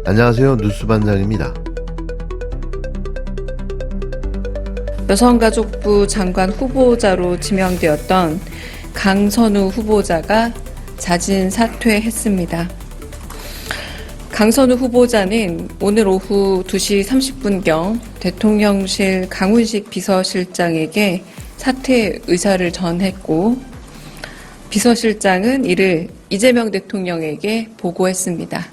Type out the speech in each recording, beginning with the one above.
안녕하세요. 뉴스반장입니다. 여성가족부 장관 후보자로 지명되었던 강선우 후보자가 자진 사퇴했습니다. 강선우 후보자는 오늘 오후 2시 30분경 대통령실 강훈식 비서실장에게 사퇴 의사를 전했고, 비서실장은 이를 이재명 대통령에게 보고했습니다.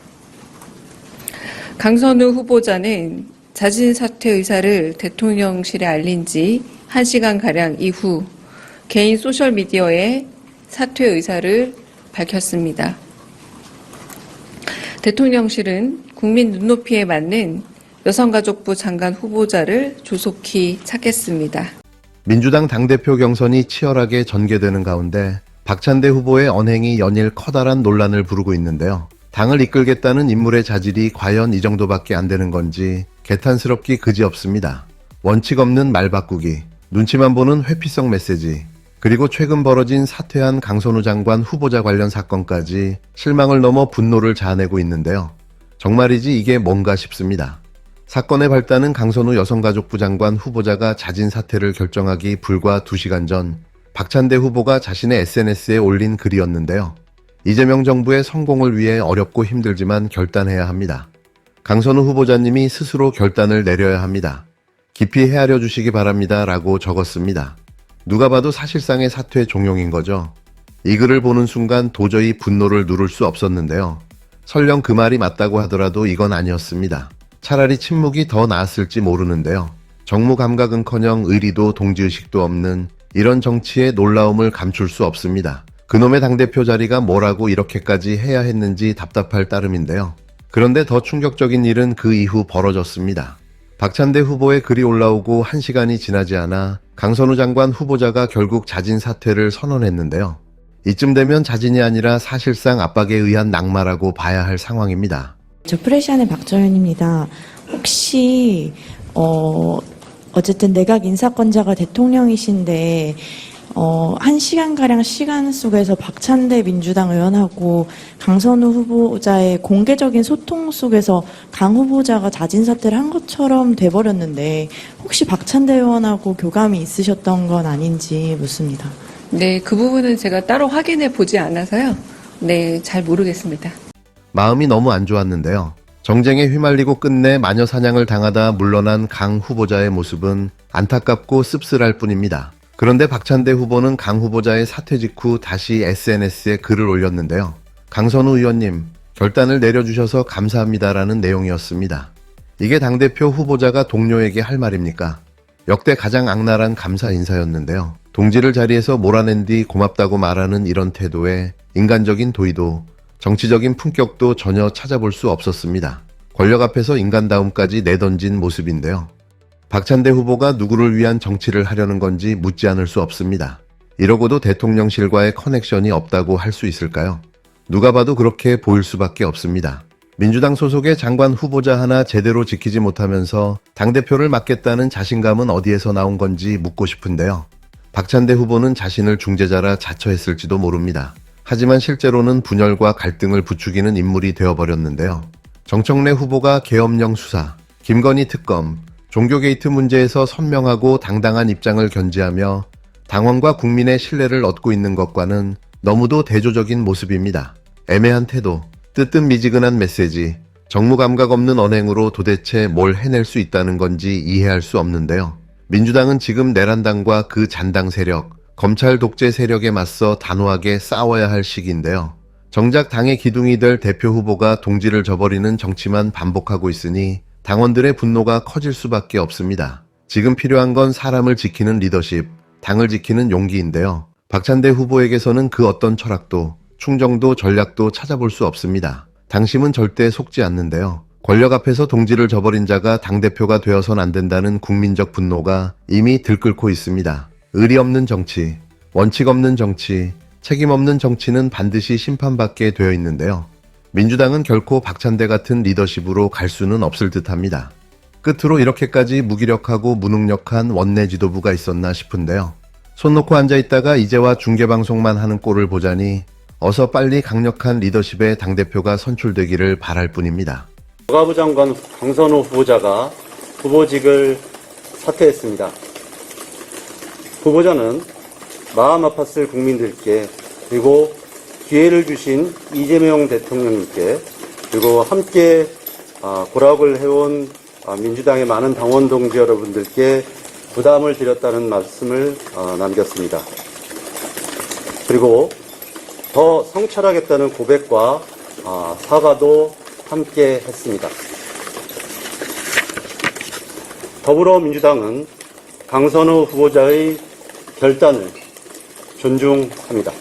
강선우 후보자는 자진 사퇴 의사를 대통령실에 알린 지 1시간가량 이후 개인 소셜미디어에 사퇴 의사를 밝혔습니다. 대통령실은 국민 눈높이에 맞는 여성가족부 장관 후보자를 조속히 찾겠습니다. 민주당 당대표 경선이 치열하게 전개되는 가운데 박찬대 후보의 언행이 연일 커다란 논란을 부르고 있는데요. 당을 이끌겠다는 인물의 자질이 과연 이 정도밖에 안 되는 건지 개탄스럽기 그지없습니다. 원칙 없는 말 바꾸기, 눈치만 보는 회피성 메시지, 그리고 최근 벌어진 사퇴한 강선우 장관 후보자 관련 사건까지 실망을 넘어 분노를 자아내고 있는데요. 정말이지 이게 뭔가 싶습니다. 사건의 발단은 강선우 여성가족부 장관 후보자가 자진 사퇴를 결정하기 불과 2시간 전 박찬대 후보가 자신의 SNS에 올린 글이었는데요. 이재명 정부의 성공을 위해 어렵고 힘들지만 결단해야 합니다. 강선우 후보자님이 스스로 결단을 내려야 합니다. 깊이 헤아려 주시기 바랍니다. 라고 적었습니다. 누가 봐도 사실상의 사퇴 종용인 거죠. 이 글을 보는 순간 도저히 분노를 누를 수 없었는데요. 설령 그 말이 맞다고 하더라도 이건 아니었습니다. 차라리 침묵이 더 나았을지 모르는데요. 정무 감각은커녕 의리도 동지의식도 없는 이런 정치의 놀라움을 감출 수 없습니다. 그놈의 당대표 자리가 뭐라고 이렇게까지 해야 했는지 답답할 따름인데요. 그런데 더 충격적인 일은 그 이후 벌어졌습니다. 박찬대 후보의 글이 올라오고 1시간이 지나지 않아 강선우 장관 후보자가 결국 자진 사퇴를 선언했는데요. 이쯤 되면 자진이 아니라 사실상 압박에 의한 낙마라고 봐야 할 상황입니다. 저 프레시안의 박정현입니다. 혹시 어쨌든 내각 인사권자가 대통령이신데 1시간가량 시간 속에서 박찬대 민주당 의원하고 강선우 후보자의 공개적인 소통 속에서 강 후보자가 자진 사퇴를 한 것처럼 돼버렸는데 혹시 박찬대 의원하고 교감이 있으셨던 건 아닌지 묻습니다. 네, 그 부분은 제가 따로 확인해 보지 않아서요. 네, 잘 모르겠습니다. 마음이 너무 안 좋았는데요. 정쟁에 휘말리고 끝내 마녀 사냥을 당하다 물러난 강 후보자의 모습은 안타깝고 씁쓸할 뿐입니다. 그런데 박찬대 후보는 강 후보자의 사퇴 직후 다시 SNS에 글을 올렸는데요. 강선우 의원님, 결단을 내려주셔서 감사합니다라는 내용이었습니다. 이게 당대표 후보자가 동료에게 할 말입니까? 역대 가장 악랄한 감사 인사였는데요. 동지를 자리에서 몰아낸 뒤 고맙다고 말하는 이런 태도에 인간적인 도의도, 정치적인 품격도 전혀 찾아볼 수 없었습니다. 권력 앞에서 인간다움까지 내던진 모습인데요. 박찬대 후보가 누구를 위한 정치를 하려는 건지 묻지 않을 수 없습니다. 이러고도 대통령실과의 커넥션이 없다고 할 수 있을까요? 누가 봐도 그렇게 보일 수밖에 없습니다. 민주당 소속의 장관 후보자 하나 제대로 지키지 못하면서 당대표를 맡겠다는 자신감은 어디에서 나온 건지 묻고 싶은데요. 박찬대 후보는 자신을 중재자라 자처했을지도 모릅니다. 하지만 실제로는 분열과 갈등을 부추기는 인물이 되어버렸는데요. 정청래 후보가 계엄령 수사, 김건희 특검, 종교 게이트 문제에서 선명하고 당당한 입장을 견지하며 당원과 국민의 신뢰를 얻고 있는 것과는 너무도 대조적인 모습입니다. 애매한 태도, 뜨뜻미지근한 메시지, 정무 감각 없는 언행으로 도대체 뭘 해낼 수 있다는 건지 이해할 수 없는데요. 민주당은 지금 내란당과 그 잔당 세력, 검찰 독재 세력에 맞서 단호하게 싸워야 할 시기인데요. 정작 당의 기둥이 될 대표 후보가 동지를 저버리는 정치만 반복하고 있으니 당원들의 분노가 커질 수밖에 없습니다. 지금 필요한 건 사람을 지키는 리더십, 당을 지키는 용기인데요. 박찬대 후보에게서는 그 어떤 철학도, 충정도, 전략도 찾아볼 수 없습니다. 당심은 절대 속지 않는데요. 권력 앞에서 동지를 저버린 자가 당대표가 되어선 안 된다는 국민적 분노가 이미 들끓고 있습니다. 의리 없는 정치, 원칙 없는 정치, 책임 없는 정치는 반드시 심판받게 되어 있는데요. 민주당은 결코 박찬대 같은 리더십으로 갈 수는 없을 듯합니다. 끝으로 이렇게까지 무기력하고 무능력한 원내 지도부가 있었나 싶은데요. 손 놓고 앉아있다가 이제와 중계방송만 하는 꼴을 보자니 어서 빨리 강력한 리더십의 당대표가 선출되기를 바랄 뿐입니다. 여가부 장관 강선호 후보자가 후보직을 사퇴했습니다. 후보자는 마음 아팠을 국민들께, 그리고 기회를 주신 이재명 대통령님께, 그리고 함께 고락을 해온 민주당의 많은 당원 동지 여러분들께 부담을 드렸다는 말씀을 남겼습니다. 그리고 더 성찰하겠다는 고백과 사과도 함께 했습니다. 더불어민주당은 강선우 후보자의 결단을 존중합니다.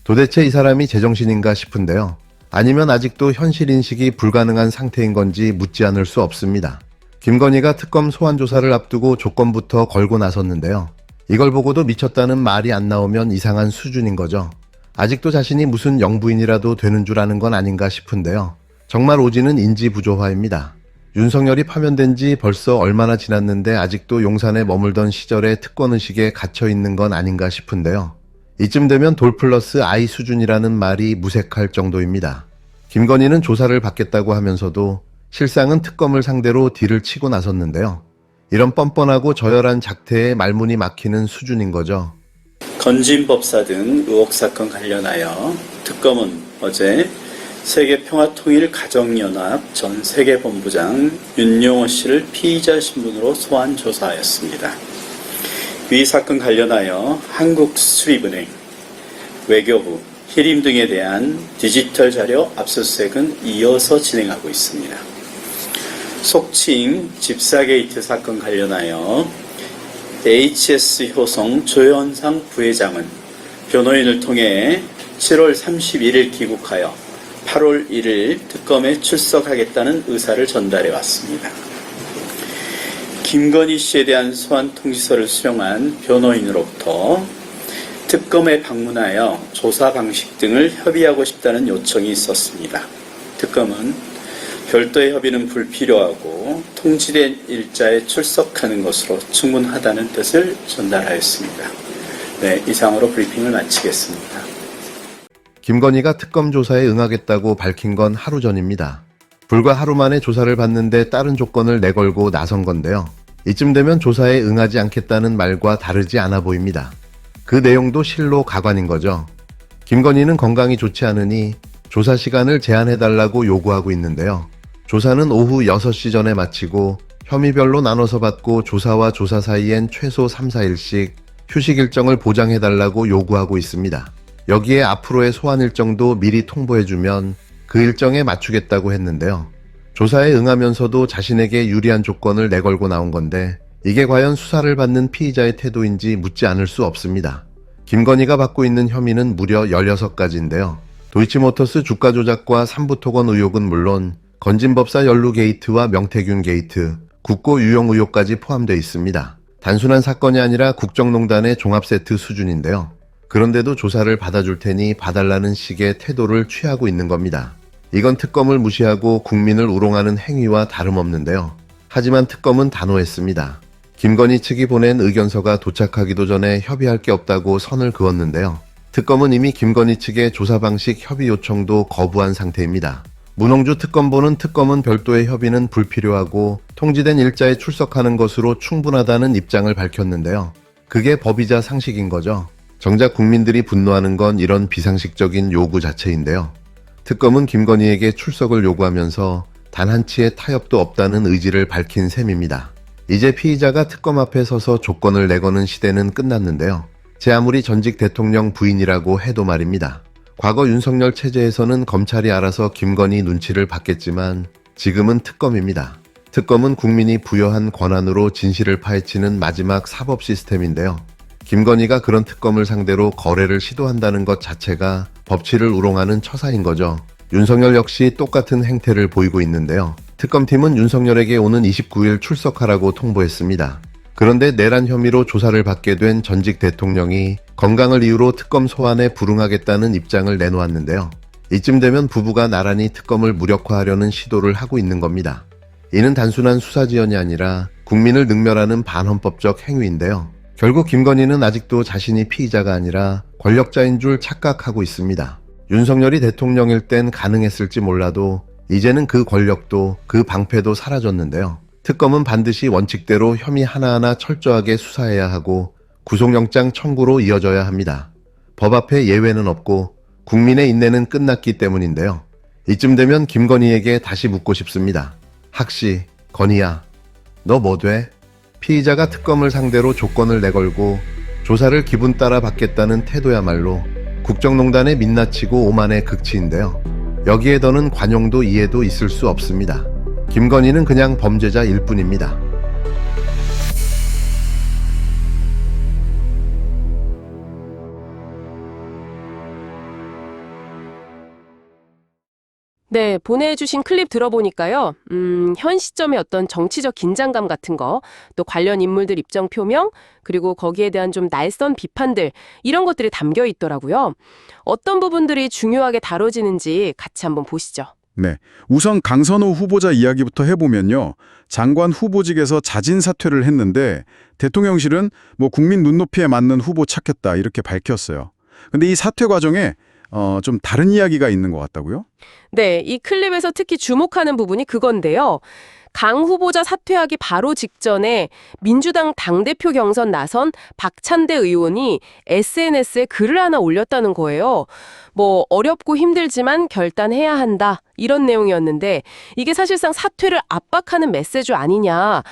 도대체 이 사람이 제정신인가 싶은데요. 아니면 아직도 현실인식이 불가능한 상태인 건지 묻지 않을 수 없습니다. 김건희가 특검 소환 조사를 앞두고 조건부터 걸고 나섰는데요. 이걸 보고도 미쳤다는 말이 안 나오면 이상한 수준인 거죠. 아직도 자신이 무슨 영부인이라도 되는 줄 아는 건 아닌가 싶은데요. 정말 오지는 인지부조화입니다. 윤석열이 파면된 지 벌써 얼마나 지났는데 아직도 용산에 머물던 시절의 특권의식에 갇혀있는 건 아닌가 싶은데요. 이쯤 되면 돌 플러스 아이 수준이라는 말이 무색할 정도입니다. 김건희는 조사를 받겠다고 하면서도 실상은 특검을 상대로 딜을 치고 나섰는데요. 이런 뻔뻔하고 저열한 작태에 말문이 막히는 수준인 거죠. 건진법사 등 의혹 사건 관련하여 특검은 어제 세계평화통일가정연합 전 세계본부장 윤용호 씨를 피의자 신분으로 소환 조사하였습니다. 위 사건 관련하여 한국수립은행, 외교부, 히림 등에 대한 디지털 자료 압수수색은 이어서 진행하고 있습니다. 속칭 집사게이트 사건 관련하여 HS 효성 조현상 부회장은 변호인을 통해 7월 31일 귀국하여 8월 1일 특검에 출석하겠다는 의사를 전달해 왔습니다. 김건희 씨에 대한 소환 통지서를 수령한 변호인으로부터 특검에 방문하여 조사 방식 등을 협의하고 싶다는 요청이 있었습니다. 특검은 별도의 협의는 불필요하고 통지된 일자에 출석하는 것으로 충분하다는 뜻을 전달하였습니다. 네, 이상으로 브리핑을 마치겠습니다. 김건희가 특검 조사에 응하겠다고 밝힌 건 하루 전입니다. 불과 하루 만에 조사를 받는데 다른 조건을 내걸고 나선 건데요. 이쯤 되면 조사에 응하지 않겠다는 말과 다르지 않아 보입니다. 그 내용도 실로 가관인 거죠. 김건희는 건강이 좋지 않으니 조사 시간을 제한해달라고 요구하고 있는데요. 조사는 오후 6시 전에 마치고 혐의별로 나눠서 받고 조사와 조사 사이엔 최소 3, 4일씩 휴식 일정을 보장해달라고 요구하고 있습니다. 여기에 앞으로의 소환 일정도 미리 통보해주면 그 일정에 맞추겠다고 했는데요. 조사에 응하면서도 자신에게 유리한 조건을 내걸고 나온 건데 이게 과연 수사를 받는 피의자의 태도인지 묻지 않을 수 없습니다. 김건희가 받고 있는 혐의는 무려 16가지인데요. 도이치모터스 주가 조작과 삼부토건 의혹은 물론 건진법사 연루 게이트와 명태균 게이트, 국고 유용 의혹까지 포함되어 있습니다. 단순한 사건이 아니라 국정농단의 종합세트 수준인데요. 그런데도 조사를 받아줄 테니 봐달라는 식의 태도를 취하고 있는 겁니다. 이건 특검을 무시하고 국민을 우롱하는 행위와 다름없는데요. 하지만 특검은 단호했습니다. 김건희 측이 보낸 의견서가 도착하기도 전에 협의할 게 없다고 선을 그었는데요. 특검은 이미 김건희 측의 조사 방식 협의 요청도 거부한 상태입니다. 문홍주 특검보는 특검은 별도의 협의는 불필요하고 통지된 일자에 출석하는 것으로 충분하다는 입장을 밝혔는데요. 그게 법이자 상식인 거죠. 정작 국민들이 분노하는 건 이런 비상식적인 요구 자체인데요. 특검은 김건희에게 출석을 요구하면서 단 한치의 타협도 없다는 의지를 밝힌 셈입니다. 이제 피의자가 특검 앞에 서서 조건을 내거는 시대는 끝났는데요. 제 아무리 전직 대통령 부인이라고 해도 말입니다. 과거 윤석열 체제에서는 검찰이 알아서 김건희 눈치를 봤겠지만 지금은 특검입니다. 특검은 국민이 부여한 권한으로 진실을 파헤치는 마지막 사법 시스템인데요. 김건희가 그런 특검을 상대로 거래를 시도한다는 것 자체가 법치를 우롱하는 처사인 거죠. 윤석열 역시 똑같은 행태를 보이고 있는데요. 특검팀은 윤석열에게 오는 29일 출석하라고 통보했습니다. 그런데 내란 혐의로 조사를 받게 된 전직 대통령이 건강을 이유로 특검 소환에 불응하겠다는 입장을 내놓았는데요. 이쯤 되면 부부가 나란히 특검을 무력화하려는 시도를 하고 있는 겁니다. 이는 단순한 수사지연이 아니라 국민을 능멸하는 반헌법적 행위인데요. 결국 김건희는 아직도 자신이 피의자가 아니라 권력자인 줄 착각하고 있습니다. 윤석열이 대통령일 땐 가능했을지 몰라도 이제는 그 권력도 그 방패도 사라졌는데요. 특검은 반드시 원칙대로 혐의 하나하나 철저하게 수사해야 하고 구속영장 청구로 이어져야 합니다. 법 앞에 예외는 없고 국민의 인내는 끝났기 때문인데요. 이쯤 되면 김건희에게 다시 묻고 싶습니다. 학시, 건희야, 너 뭐 돼? 피의자가 특검을 상대로 조건을 내걸고 조사를 기분 따라 받겠다는 태도야말로 국정농단의 민낯이고 오만의 극치인데요. 여기에 더는 관용도 이해도 있을 수 없습니다. 김건희는 그냥 범죄자일 뿐입니다. 네, 보내주신 클립 들어보니까요. 현 시점의 어떤 정치적 긴장감 같은 거, 또 관련 인물들 입장 표명, 그리고 거기에 대한 좀 날선 비판들, 이런 것들이 담겨 있더라고요. 어떤 부분들이 중요하게 다뤄지는지 같이 한번 보시죠. 네, 우선 강선호 후보자 이야기부터 해보면요. 장관 후보직에서 자진 사퇴를 했는데 대통령실은 뭐 국민 눈높이에 맞는 후보 찾겠다 이렇게 밝혔어요. 근데 이 사퇴 과정에 좀 다른 이야기가 있는 것 같다고요? 네, 이 클립에서 특히 주목하는 부분이 그건데요. 강 후보자 사퇴하기 바로 직전에 민주당 당대표 경선 나선 박찬대 의원이 SNS에 글을 하나 올렸다는 거예요. 뭐 어렵고 힘들지만 결단해야 한다 이런 내용이었는데 이게 사실상 사퇴를 압박하는 메시지 아니냐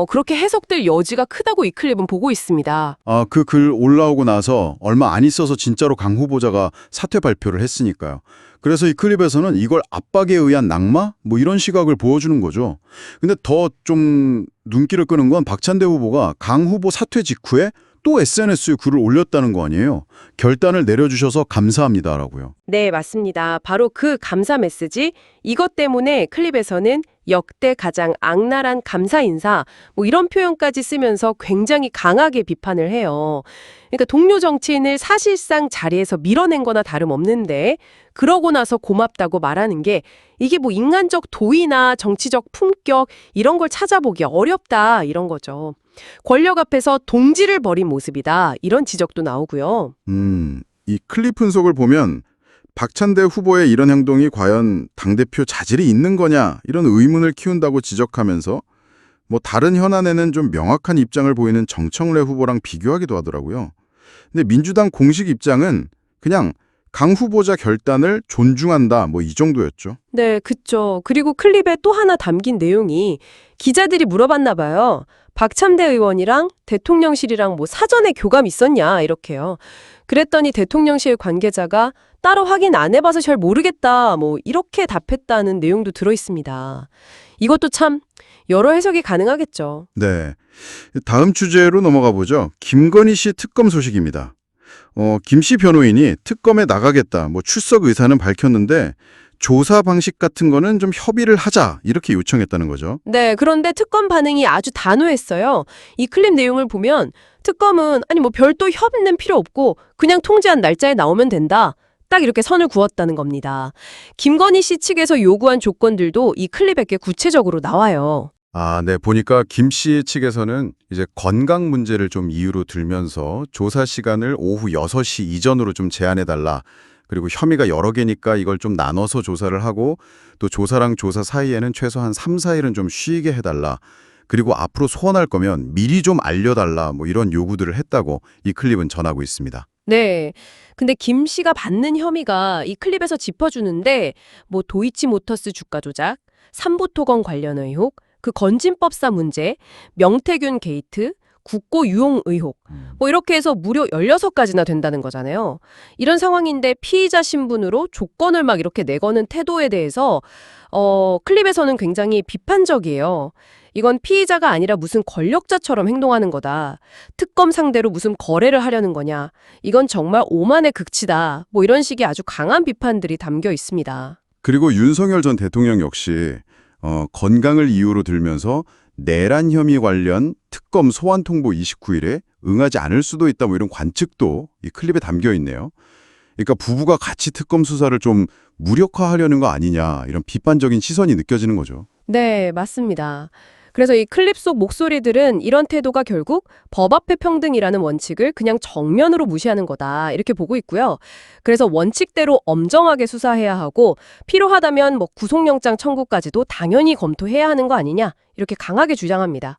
그렇게 해석될 여지가 크다고 이 클립은 보고 있습니다. 아, 그 글 올라오고 나서 얼마 안 있어서 진짜로 강 후보자가 사퇴 발표를 했으니까요. 그래서 이 클립에서는 이걸 압박에 의한 낙마? 뭐 이런 시각을 보여주는 거죠. 근데 더 좀 눈길을 끄는 건 박찬대 후보가 강 후보 사퇴 직후에 또 SNS에 글을 올렸다는 거 아니에요. 결단을 내려주셔서 감사합니다라고요. 네, 맞습니다. 바로 그 감사 메시지, 이것 때문에 클립에서는 역대 가장 악랄한 감사 인사, 뭐 이런 표현까지 쓰면서 굉장히 강하게 비판을 해요. 그러니까 동료 정치인을 사실상 자리에서 밀어낸 거나 다름없는데 그러고 나서 고맙다고 말하는 게 이게 뭐 인간적 도의나 정치적 품격 이런 걸 찾아보기 어렵다 이런 거죠. 권력 앞에서 동지를 버린 모습이다 이런 지적도 나오고요. 이 클립 분석을 보면 박찬대 후보의 이런 행동이 과연 당대표 자질이 있는 거냐 이런 의문을 키운다고 지적하면서 뭐 다른 현안에는 좀 명확한 입장을 보이는 정청래 후보랑 비교하기도 하더라고요. 근데 민주당 공식 입장은 그냥 강 후보자 결단을 존중한다 뭐 이 정도였죠. 네, 그쵸. 그리고 클립에 또 하나 담긴 내용이 기자들이 물어봤나 봐요. 박찬대 의원이랑 대통령실이랑 뭐 사전에 교감 있었냐 이렇게요. 그랬더니 대통령실 관계자가 따로 확인 안 해봐서 잘 모르겠다 뭐 이렇게 답했다는 내용도 들어있습니다. 이것도 참 여러 해석이 가능하겠죠. 네. 다음 주제로 넘어가 보죠. 김건희 씨 특검 소식입니다. 김 씨 변호인이 특검에 나가겠다, 뭐 출석 의사는 밝혔는데 조사 방식 같은 거는 좀 협의를 하자 이렇게 요청했다는 거죠. 네, 그런데 특검 반응이 아주 단호했어요. 이 클립 내용을 보면 특검은 아니 뭐 별도 협의는 필요 없고 그냥 통지한 날짜에 나오면 된다. 딱 이렇게 선을 그었다는 겁니다. 김건희 씨 측에서 요구한 조건들도 이 클립에 꽤 구체적으로 나와요. 아, 네. 보니까 김 씨 측에서는 이제 건강 문제를 좀 이유로 들면서 조사 시간을 오후 6시 이전으로 좀 제한해달라. 그리고 혐의가 여러 개니까 이걸 좀 나눠서 조사를 하고 또 조사랑 조사 사이에는 최소한 3, 4일은 좀 쉬게 해달라. 그리고 앞으로 소환할 거면 미리 좀 알려달라. 뭐 이런 요구들을 했다고 이 클립은 전하고 있습니다. 네. 근데 김 씨가 받는 혐의가 이 클립에서 짚어주는데 뭐 도이치모터스 주가 조작, 삼부토건 관련 의혹, 그 건진법사 문제, 명태균 게이트, 국고 유용 의혹 뭐 이렇게 해서 무려 16가지나 된다는 거잖아요. 이런 상황인데 피의자 신분으로 조건을 막 이렇게 내거는 태도에 대해서 클립에서는 굉장히 비판적이에요. 이건 피의자가 아니라 무슨 권력자처럼 행동하는 거다. 특검 상대로 무슨 거래를 하려는 거냐. 이건 정말 오만의 극치다. 뭐 이런 식의 아주 강한 비판들이 담겨 있습니다. 그리고 윤석열 전 대통령 역시 건강을 이유로 들면서 내란 혐의 관련 특검 소환 통보 29일에 응하지 않을 수도 있다 뭐 이런 관측도 이 클립에 담겨 있네요. 그러니까 부부가 같이 특검 수사를 좀 무력화하려는 거 아니냐 이런 비판적인 시선이 느껴지는 거죠. 네, 맞습니다. 그래서 이 클립 속 목소리들은 이런 태도가 결국 법 앞에 평등이라는 원칙을 그냥 정면으로 무시하는 거다 이렇게 보고 있고요. 그래서 원칙대로 엄정하게 수사해야 하고 필요하다면 뭐 구속영장 청구까지도 당연히 검토해야 하는 거 아니냐 이렇게 강하게 주장합니다.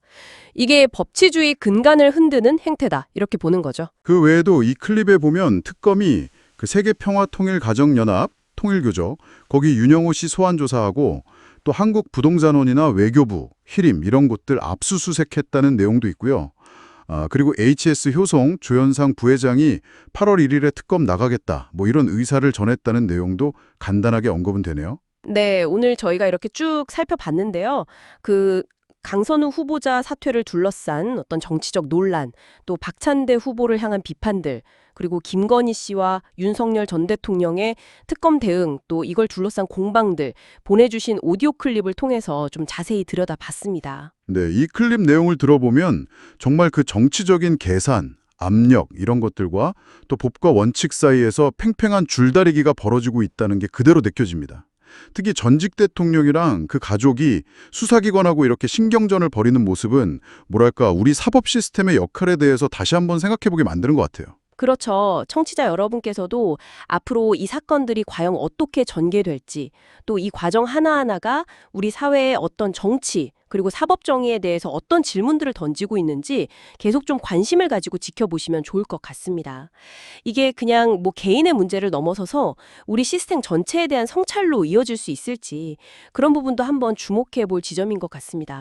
이게 법치주의 근간을 흔드는 행태다 이렇게 보는 거죠. 그 외에도 이 클립에 보면 특검이 그 세계평화통일가정연합, 통일교적, 거기 윤영호 씨 소환 조사하고 또 한국부동산원이나 외교부, 히림 이런 곳들 압수수색했다는 내용도 있고요. 그리고 HS 효성 조현상 부회장이 8월 1일에 특검 나가겠다 뭐 이런 의사를 전했다는 내용도 간단하게 언급은 되네요. 네, 오늘 저희가 이렇게 쭉 살펴봤는데요. 강선우 후보자 사퇴를 둘러싼 어떤 정치적 논란, 또 박찬대 후보를 향한 비판들, 그리고 김건희 씨와 윤석열 전 대통령의 특검 대응, 또 이걸 둘러싼 공방들 보내주신 오디오 클립을 통해서 좀 자세히 들여다봤습니다. 네, 이 클립 내용을 들어보면 정말 그 정치적인 계산, 압력 이런 것들과 또 법과 원칙 사이에서 팽팽한 줄다리기가 벌어지고 있다는 게 그대로 느껴집니다. 특히 전직 대통령이랑 그 가족이 수사기관하고 이렇게 신경전을 벌이는 모습은 뭐랄까 우리 사법 시스템의 역할에 대해서 다시 한번 생각해보게 만드는 것 같아요. 그렇죠. 청취자 여러분께서도 앞으로 이 사건들이 과연 어떻게 전개될지, 또 이 과정 하나하나가 우리 사회의 어떤 정치, 그리고 사법 정의에 대해서 어떤 질문들을 던지고 있는지 계속 좀 관심을 가지고 지켜보시면 좋을 것 같습니다. 이게 그냥 뭐 개인의 문제를 넘어서서 우리 시스템 전체에 대한 성찰로 이어질 수 있을지 그런 부분도 한번 주목해 볼 지점인 것 같습니다.